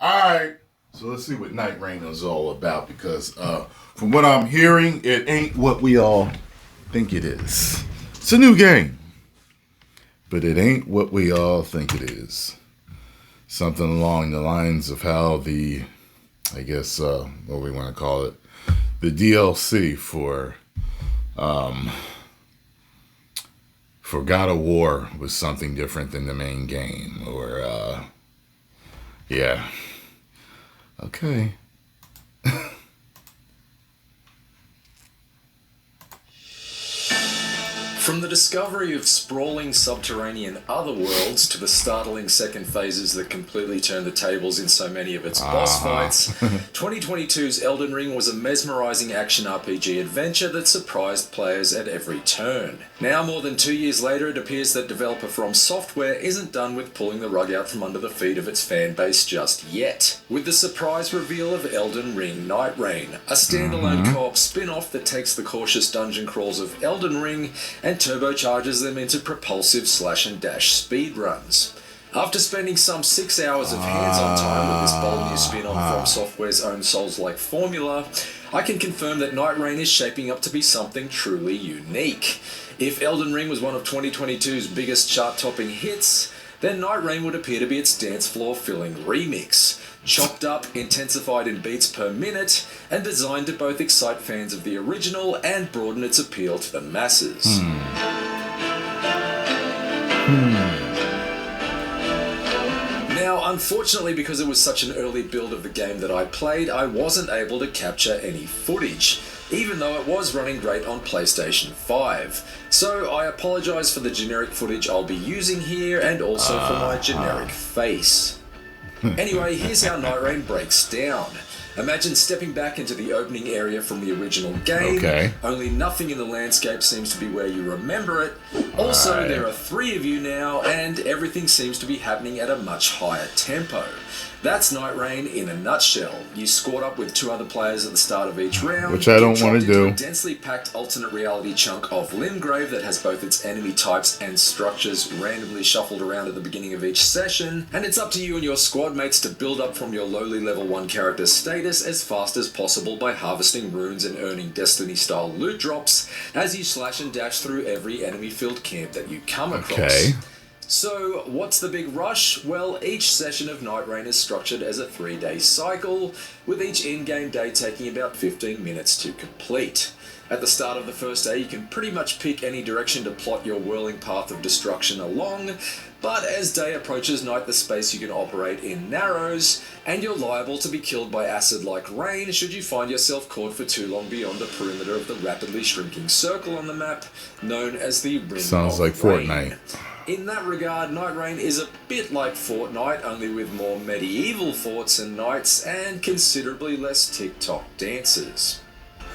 Alright, so let's see what Nightreign is all about because from what I'm hearing, it ain't what we all think it is. It's a new game, but it ain't what we all think it is. Something along the lines of how I guess, what we want to call it, the DLC for God of War was something different than the main game, or yeah. Okay. From the discovery of sprawling subterranean otherworlds to the startling second phases that completely turned the tables in so many of its boss fights, 2022's Elden Ring was a mesmerizing action RPG adventure that surprised players at every turn. Now, more than 2 years later, it appears that developer From Software isn't done with pulling the rug out from under the feet of its fan base just yet, with the surprise reveal of Elden Ring Nightreign, a standalone co-op spin-off that takes the cautious dungeon crawls of Elden Ring and turbocharges them into propulsive slash-and-dash speedruns. After spending some 6 hours of hands-on time with this bold new spin on From Software's own Souls-like formula, I can confirm that Nightreign is shaping up to be something truly unique. If Elden Ring was one of 2022's biggest chart-topping hits, then Nightreign would appear to be its dance floor-filling remix. Chopped up, intensified in beats per minute, and designed to both excite fans of the original and broaden its appeal to the masses. Now, unfortunately, because it was such an early build of the game that I played, I wasn't able to capture any footage, even though it was running great on PlayStation 5. So I apologise for the generic footage I'll be using here, and also for my generic face. Anyway, here's how Nightreign breaks down. Imagine stepping back into the opening area from the original game, only nothing in the landscape seems to be where you remember it. Also, there are 3 of you now, and everything seems to be happening at a much higher tempo. That's Nightreign in a nutshell. You squad up with 2 other players at the start of each round, which I don't want to do. A densely packed alternate reality chunk of Limgrave that has both its enemy types and structures randomly shuffled around at the beginning of each session, and it's up to you and your squad mates to build up from your lowly level 1 character status as fast as possible by harvesting runes and earning Destiny-style loot drops as you slash and dash through every enemy-filled camp that you come across. So, what's the big rush? Well, each session of Nightreign is structured as a 3-day cycle, with each in-game day taking about 15 minutes to complete. At the start of the first day, you can pretty much pick any direction to plot your whirling path of destruction along, but as day approaches night, the space you can operate in narrows, and you're liable to be killed by acid-like rain should you find yourself caught for too long beyond the perimeter of the rapidly shrinking circle on the map, known as the Ring Sounds of like Rain. Fortnite. In that regard, Nightreign is a bit like Fortnite, only with more medieval forts and knights, and considerably less TikTok dances.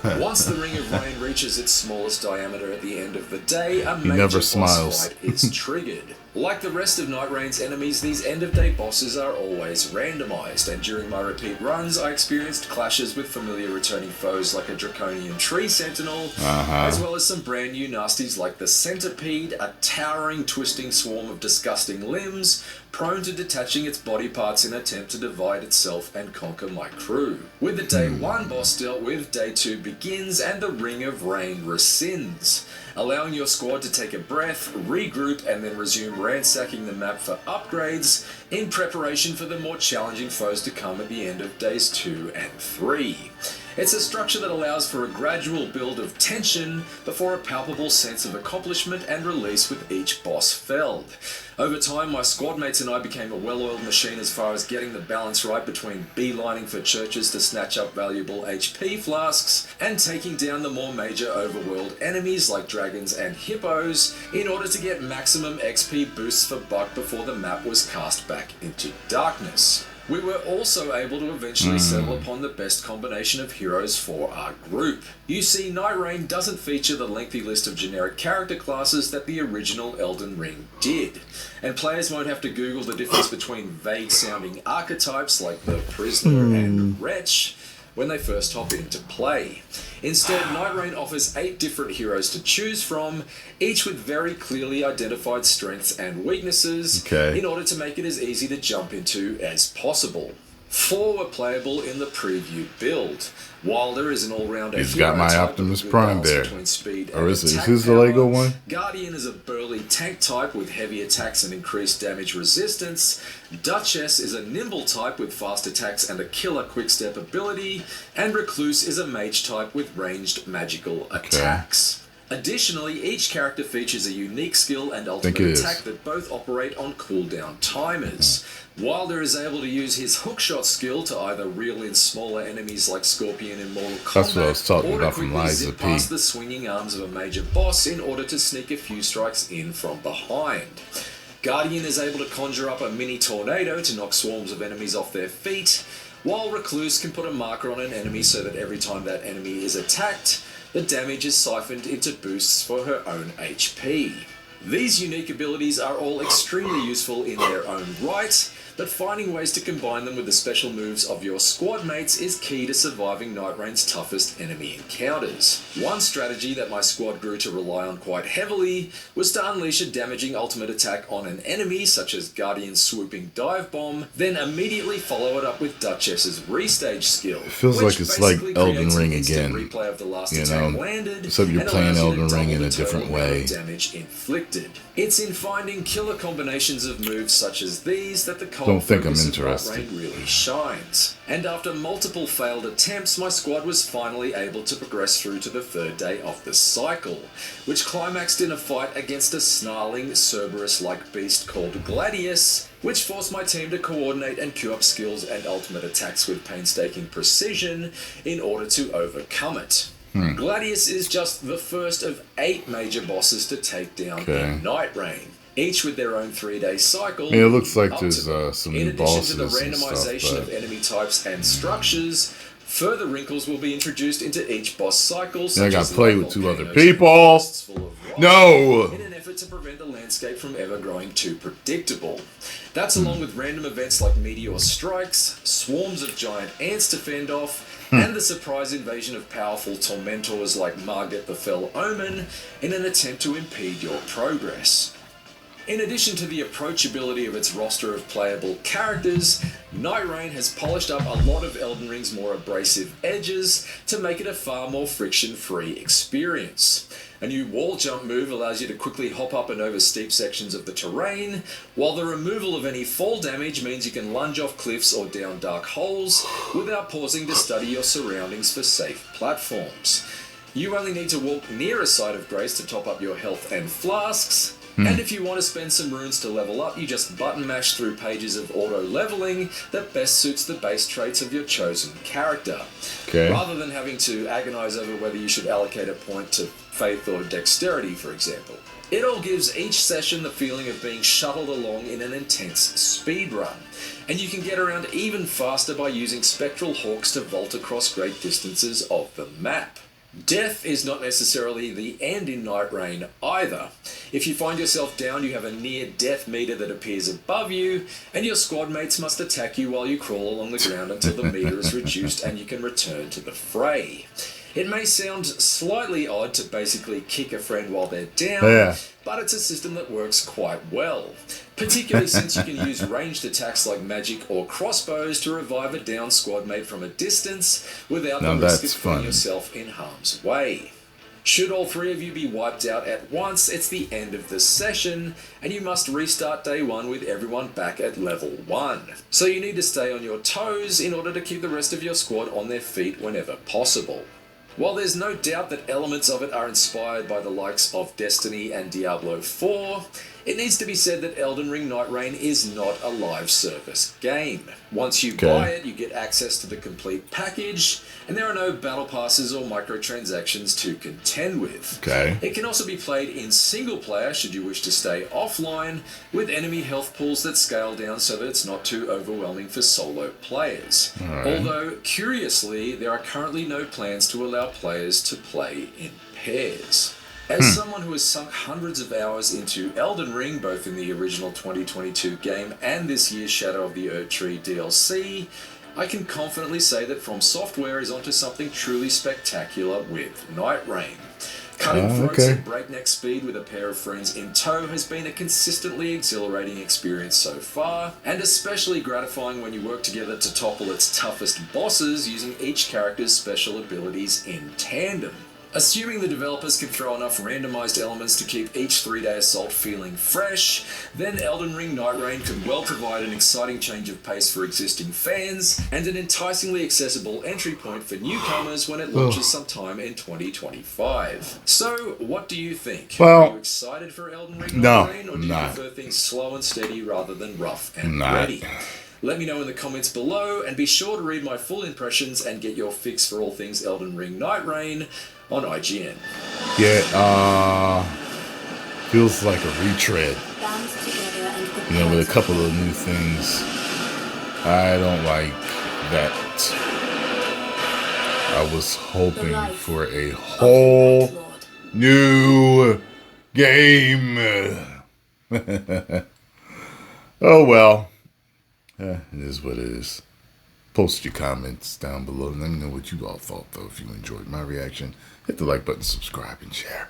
Once the Ring of Rain reaches its smallest diameter at the end of the day, a major boss fight is triggered. Like the rest of Nightrein's enemies, these end-of-day bosses are always randomised, and during my repeat runs, I experienced clashes with familiar returning foes like a draconian tree sentinel, as well as some brand new nasties like the centipede, a towering, twisting swarm of disgusting limbs, prone to detaching its body parts in an attempt to divide itself and conquer my crew. With the Day 1 boss dealt with, Day 2 begins and the Ring of Rain rescinds, allowing your squad to take a breath, regroup, and then resume ransacking the map for upgrades in preparation for the more challenging foes to come at the end of Days 2 and 3. It's a structure that allows for a gradual build of tension before a palpable sense of accomplishment and release with each boss felled. Over time, my squad mates and I became a well-oiled machine as far as getting the balance right between beelining for churches to snatch up valuable HP flasks and taking down the more major overworld enemies like dragons and hippos in order to get maximum XP boosts for buck before the map was cast back into darkness. We were also able to eventually settle upon the best combination of heroes for our group. You see, Nightreign doesn't feature the lengthy list of generic character classes that the original Elden Ring did, and players won't have to Google the difference between vague-sounding archetypes like the Prisoner and Wretch when they first hop into play. Instead, Nightreign offers 8 different heroes to choose from, each with very clearly identified strengths and weaknesses, in order to make it as easy to jump into as possible. 4 were playable in the preview build. Wilder is an all-rounder. He's got my hero type Optimus with a Prime balance there. between speed Or and is it? Is attack this the power. Lego one? Guardian is a burly tank type with heavy attacks and increased damage resistance. Duchess is a nimble type with fast attacks and a killer quick-step ability. And Recluse is a mage type with ranged magical attacks. Additionally, each character features a unique skill and ultimate attack that both operate on cooldown timers. Wilder is able to use his hookshot skill to either reel in smaller enemies like Scorpion in Mortal Kombat, That's what I was talking or to about from quickly Liza zip P. past the swinging arms of a major boss in order to sneak a few strikes in from behind. Guardian is able to conjure up a mini tornado to knock swarms of enemies off their feet, while Recluse can put a marker on an enemy so that every time that enemy is attacked, the damage is siphoned into boosts for her own HP. These unique abilities are all extremely useful in their own right, but finding ways to combine them with the special moves of your squad mates is key to surviving Nightrein's toughest enemy encounters. One strategy that my squad grew to rely on quite heavily was to unleash a damaging ultimate attack on an enemy, such as Guardian's swooping dive bomb, then immediately follow it up with Duchess's restage skill. It feels like it's like Elden Ring again, replay of the last you attack know, landed, except you're and playing allows you to Elden Ring double in a the different total amount way. of damage inflicted. It's in finding killer combinations of moves such as these that the Don't think I'm focus of interested. Nightreign really shines. And after multiple failed attempts, my squad was finally able to progress through to the 3rd day of the cycle, which climaxed in a fight against a snarling, Cerberus-like beast called Gladius, which forced my team to coordinate and queue up skills and ultimate attacks with painstaking precision in order to overcome it. Gladius is just the first of 8 major bosses to take down in Nightreign, each with their own 3-day cycle. Yeah, it looks like there's some new in addition bosses to the and randomization stuff, of enemy types and structures, further wrinkles will be introduced into each boss cycle. I got to play with 2 other volcanoes people. and forests full of rock, No! in an effort to prevent the landscape from ever growing too predictable. That's along with random events like meteor strikes, swarms of giant ants to fend off, and the surprise invasion of powerful tormentors like Margit the Fell Omen in an attempt to impede your progress. In addition to the approachability of its roster of playable characters, Nightreign has polished up a lot of Elden Ring's more abrasive edges to make it a far more friction-free experience. A new wall jump move allows you to quickly hop up and over steep sections of the terrain, while the removal of any fall damage means you can lunge off cliffs or down dark holes without pausing to study your surroundings for safe platforms. You only need to walk near a site of grace to top up your health and flasks, and if you want to spend some runes to level up, you just button mash through pages of auto-leveling that best suits the base traits of your chosen character. Rather than having to agonize over whether you should allocate a point to faith or dexterity, for example. It all gives each session the feeling of being shuttled along in an intense speed run, and you can get around even faster by using spectral hawks to vault across great distances of the map. Death is not necessarily the end in Nightreign either. If you find yourself down, you have a near-death meter that appears above you, and your squad mates must attack you while you crawl along the ground until the meter is reduced and you can return to the fray. It may sound slightly odd to basically kick a friend while they're down, but it's a system that works quite well, particularly since you can use ranged attacks like magic or crossbows to revive a down squad mate from a distance without the risk of putting yourself in harm's way. Should all 3 of you be wiped out at once, it's the end of the session, and you must restart day 1 with everyone back at level 1. So you need to stay on your toes in order to keep the rest of your squad on their feet whenever possible. While there's no doubt that elements of it are inspired by the likes of Destiny and Diablo 4, it needs to be said that Elden Ring Nightreign is not a live service game. Once you buy it, you get access to the complete package, and there are no battle passes or microtransactions to contend with. It can also be played in single player should you wish to stay offline, with enemy health pools that scale down so that it's not too overwhelming for solo players. Although, curiously, there are currently no plans to allow players to play in pairs. As someone who has sunk hundreds of hours into Elden Ring, both in the original 2022 game and this year's Shadow of the Erdtree DLC, I can confidently say that From Software is onto something truly spectacular with Nightreign. Cutting throats okay. at breakneck speed with a pair of friends in tow has been a consistently exhilarating experience so far, and especially gratifying when you work together to topple its toughest bosses using each character's special abilities in tandem. Assuming the developers can throw enough randomized elements to keep each 3-day assault feeling fresh, then Elden Ring Nightreign could well provide an exciting change of pace for existing fans, and an enticingly accessible entry point for newcomers when it launches sometime in 2025. So, what do you think? Well, are you excited for Elden Ring Nightreign, or do you prefer things slow and steady rather than rough and ready? Let me know in the comments below, and be sure to read my full impressions and get your fix for all things Elden Ring Nightreign on IGN. Yeah, feels like a retread. You know, with a couple of new things. I don't like that. I was hoping for a whole new game. Oh well. It is what it is. Post your comments down below and let me know what you all thought, though. If you enjoyed my reaction, hit the like button, subscribe, and share.